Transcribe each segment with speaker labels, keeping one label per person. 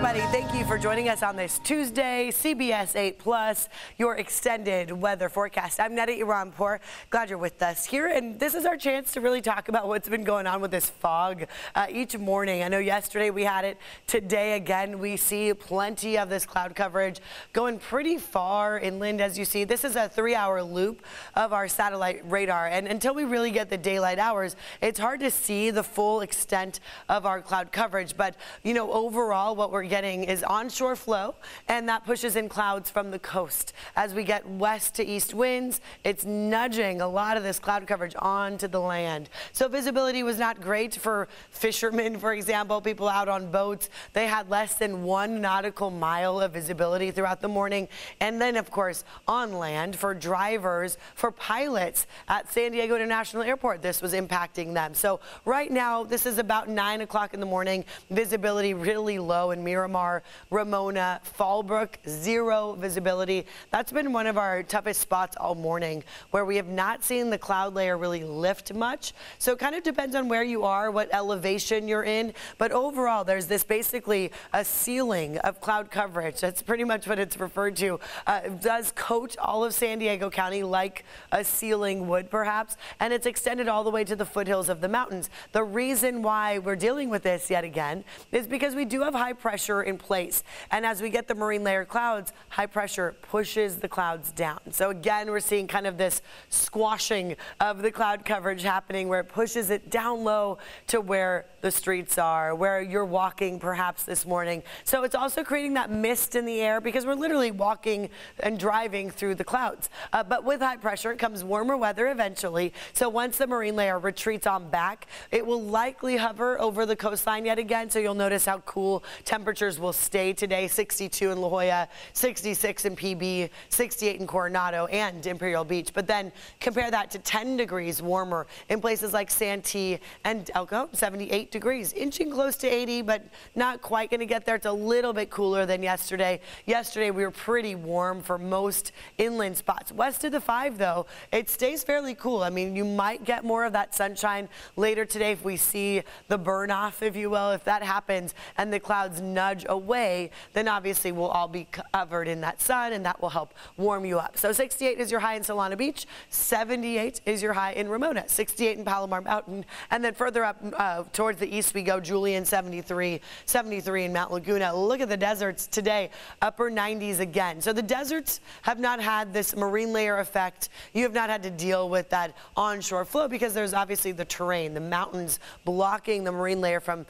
Speaker 1: everybody. Thank you for joining us on this Tuesday, CBS 8 Plus, your extended weather forecast. I'm Neda Iranpour. Glad you're with us here, and this is our chance to really talk about what's been going on with this fog each morning. I know yesterday we had it. Today again, we see plenty of this cloud coverage going pretty far inland, as you see. This is a 3-hour loop of our satellite radar, and until we really get the daylight hours, it's hard to see the full extent of our cloud coverage. But, you know, overall, what we're getting is onshore flow, and that pushes in clouds from the coast. As we get west to east winds, it's nudging a lot of this cloud coverage onto the land. So visibility was not great for fishermen, for example, people out on boats. They had less than 1 nautical mile of visibility throughout the morning. And then, of course, on land for drivers, for pilots at San Diego International Airport, this was impacting them. So right now, this is about 9 o'clock in the morning. Visibility really low in Miramar, Ramona, Fallbrook, 0 visibility. That's been one of our toughest spots all morning, where we have not seen the cloud layer really lift much. So it kind of depends on where you are, what elevation you're in. But overall, there's this basically a ceiling of cloud coverage. That's pretty much what it's referred to. It does coat all of San Diego County like a ceiling would, perhaps, and it's extended all the way to the foothills of the mountains. The reason why we're dealing with this yet again is because we do have high pressure in place. And as we get the marine layer clouds, high pressure pushes the clouds down. So again, we're seeing kind of this squashing of the cloud coverage happening, where it pushes it down low to where the streets are, where you're walking perhaps this morning. So it's also creating that mist in the air, because we're literally walking and driving through the clouds. But with high pressure, it comes warmer weather eventually. So once the marine layer retreats on back, it will likely hover over the coastline yet again. So you'll notice how cool temperatures will stay today. 62 in La Jolla, 66 in PB, 68 in Coronado and Imperial Beach. But then compare that to 10 degrees warmer in places like Santee and Elko, 78 degrees, inching close to 80, but not quite going to get there. It's a little bit cooler than yesterday. Yesterday we were pretty warm for most inland spots. West of the 5, though, it stays fairly cool. I mean, you might get more of that sunshine later today if we see the burn off, if you will. If that happens and the clouds nudge away, then obviously we'll all be covered in that sun, and that will help warm you up. So 68 is your high in Solana Beach, 78 is your high in Ramona, 68 in Palomar Mountain, and then further up towards the east we go, Julian 73, 73 in Mount Laguna. Look at the deserts today, upper 90s again. So the deserts have not had this marine layer effect. You have not had to deal with that onshore flow, because there's obviously the terrain, the mountains blocking the marine layer from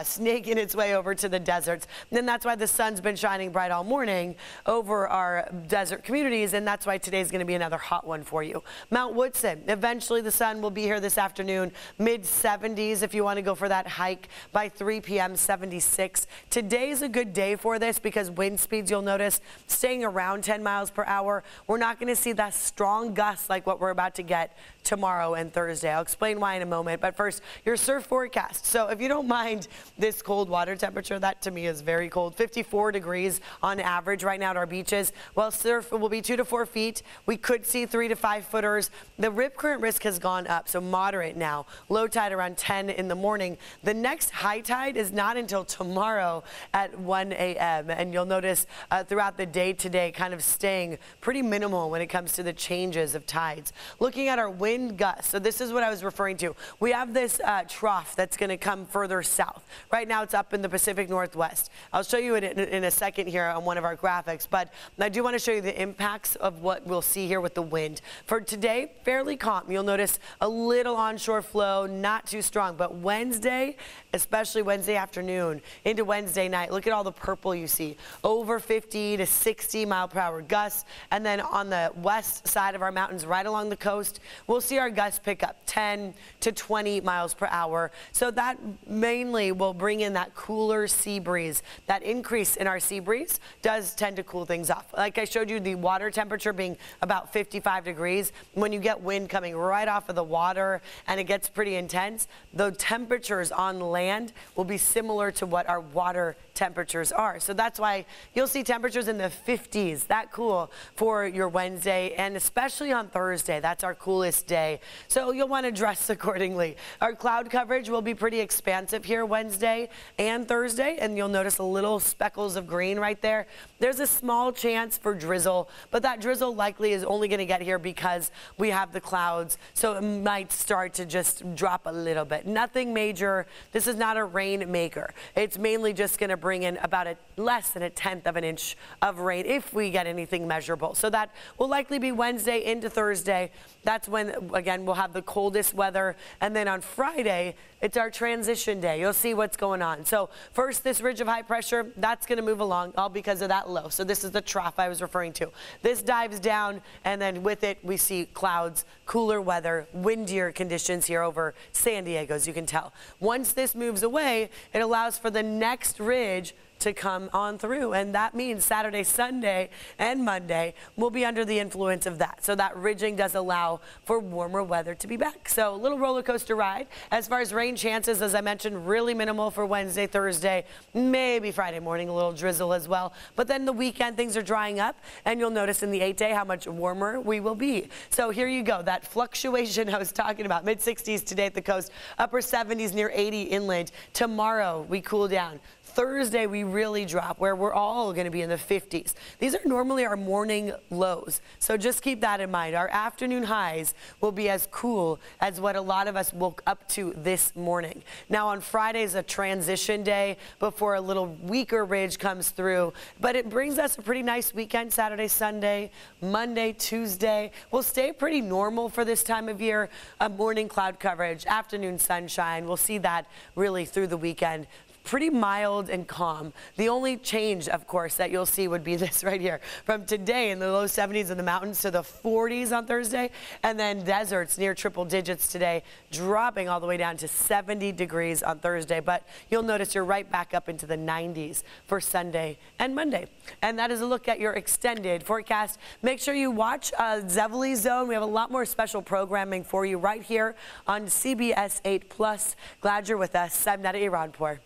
Speaker 1: snaking its way over to the deserts. And that's why the sun's been shining bright all morning over our desert communities, and that's why today's going to be another hot one for you. Mount Woodson, eventually the sun will be here this afternoon, mid-70s if you want to go for that hike. By 3 p.m., 76. Today's a good day for this, because wind speeds, you'll notice, staying around 10 miles per hour. We're not going to see that strong gust like what we're about to get tomorrow and Thursday. I'll explain why in a moment, but first, your surf forecast. So if you don't mind this cold water temperature, that to me is very cold. 54 degrees on average right now at our beaches. Well, surf will be 2 to 4 feet. We could see 3 to 5 footers. The rip current risk has gone up, so moderate now. Low tide around 10 in the morning. The next high tide is not until tomorrow at 1 a.m. And you'll notice throughout the day today kind of staying pretty minimal when it comes to the changes of tides. Looking at our wind gusts, so this is what I was referring to. We have this trough that's going to come further south. Right now it's up in the Pacific Northwest. I'll show you it in a second here on one of our graphics, but I do want to show you the impacts of what we'll see here with the wind. For today, fairly calm. You'll notice a little onshore flow, not too strong, but Wednesday, especially Wednesday afternoon into Wednesday night, look at all the purple you see. Over 50 to 60 mile per hour gusts, and then on the west side of our mountains, right along the coast, we'll see our gusts pick up 10 to 20 miles per hour. So that mainly will bring in that cooler sea breeze. That increase in our sea breeze does tend to cool things off. Like I showed you, the water temperature being about 55 degrees. When you get wind coming right off of the water and it gets pretty intense, the temperature temperatures on land will be similar to what our water temperatures are. So that's why you'll see temperatures in the 50s, that cool for your Wednesday, and especially on Thursday. That's our coolest day. So you'll want to dress accordingly. Our cloud coverage will be pretty expansive here Wednesday and Thursday, and you'll notice a little speckles of green right there. There's a small chance for drizzle, but that drizzle likely is only going to get here because we have the clouds, so it might start to just drop a little bit. Nothing major. This is not a rain maker. It's mainly just going to bring in about less than 1/10 of an inch of rain if we get anything measurable. So that will likely be Wednesday into Thursday. That's when, again, we'll have the coldest weather. And then on Friday, it's our transition day. You'll see what's going on. So first, this ridge of high pressure, that's going to move along, all because of that low. So this is the trough I was referring to. This dives down, and then with it, we see clouds, cooler weather, windier conditions here over San Diego, as you can tell. Once this moves away, it allows for the next ridge to come on through, and that means Saturday, Sunday, and Monday will be under the influence of that. So that ridging does allow for warmer weather to be back. So a little roller coaster ride. As far as rain chances, as I mentioned, really minimal for Wednesday, Thursday, maybe Friday morning, a little drizzle as well. But then the weekend, things are drying up, and you'll notice in the 8-day how much warmer we will be. So here you go, that fluctuation I was talking about, mid-60s today at the coast, upper 70s near 80 inland. Tomorrow we cool down. Thursday, we really drop, where we're all going to be in the 50s. These are normally our morning lows, so just keep that in mind. Our afternoon highs will be as cool as what a lot of us woke up to this morning. Now, on Friday is a transition day before a little weaker ridge comes through, but it brings us a pretty nice weekend, Saturday, Sunday, Monday, Tuesday. We'll stay pretty normal for this time of year. Morning cloud coverage, afternoon sunshine. We'll see that really through the weekend. Pretty mild and calm. The only change, of course, that you'll see would be this right here. From today in the low 70s in the mountains to the 40s on Thursday, and then deserts near triple digits today, dropping all the way down to 70 degrees on Thursday. But you'll notice you're right back up into the 90s for Sunday and Monday. And that is a look at your extended forecast. Make sure you watch Zevely Zone. We have a lot more special programming for you right here on CBS 8 Plus. Glad you're with us. I'm Nada Iranpour.